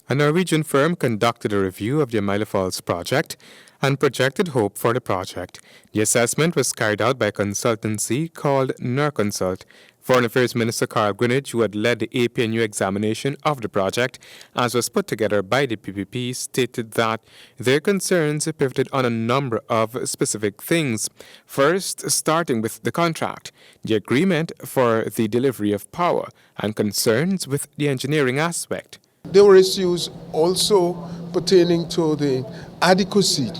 A Norwegian firm conducted a review of the Amaila Falls project and projected hope for the project. The assessment was carried out by a consultancy called Norconsult. Foreign Affairs Minister Carl Greenidge, who had led the APNU examination of the project, as was put together by the PPP, stated that their concerns pivoted on a number of specific things. First, starting with the contract, the agreement for the delivery of power, and concerns with the engineering aspect. There were issues also pertaining to the adequacy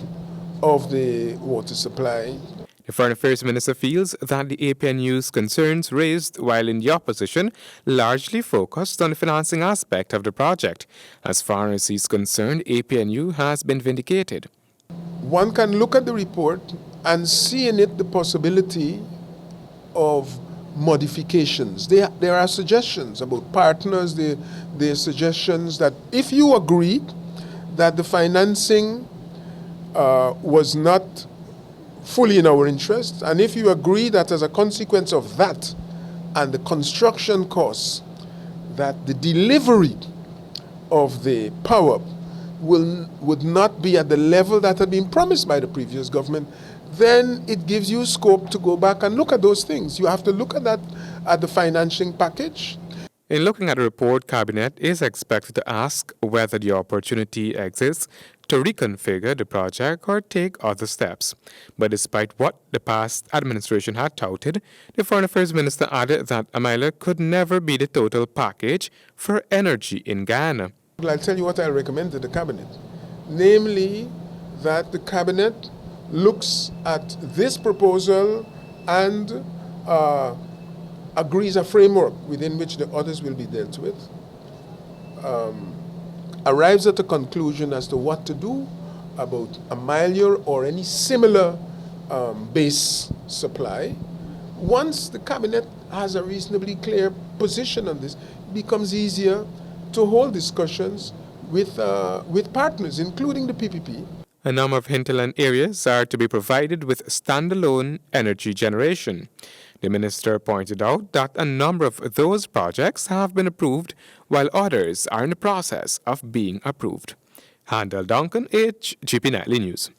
of the water supply. The Foreign Affairs Minister feels that the APNU's concerns raised while in the opposition largely focused on the financing aspect of the project. As far as he's concerned, APNU has been vindicated. One can look at the report and see in it the possibility of modifications. There are suggestions about partners. There are suggestions that if you agree that the financing was not fully in our interest, and if you agree that as a consequence of that and the construction costs, that the delivery of the power would not be at the level that had been promised by the previous government, then it gives you scope to go back and look at those things. You have to look at that, at the financing package. In looking at the report, Cabinet is expected to ask whether the opportunity exists to reconfigure the project or take other steps. But despite what the past administration had touted, the Foreign Affairs Minister added that Amaila could never be the total package for energy in Guyana. I'll tell you what I recommend to the Cabinet, namely that the Cabinet looks at this proposal and agrees a framework within which the others will be dealt with, arrives at a conclusion as to what to do about Amaila or any similar base supply. Once the Cabinet has a reasonably clear position on this, it becomes easier to hold discussions with partners, including the PPP. A number of hinterland areas are to be provided with standalone energy generation. The minister pointed out that a number of those projects have been approved, while others are in the process of being approved. Handel Duncan, HGP Nightly News.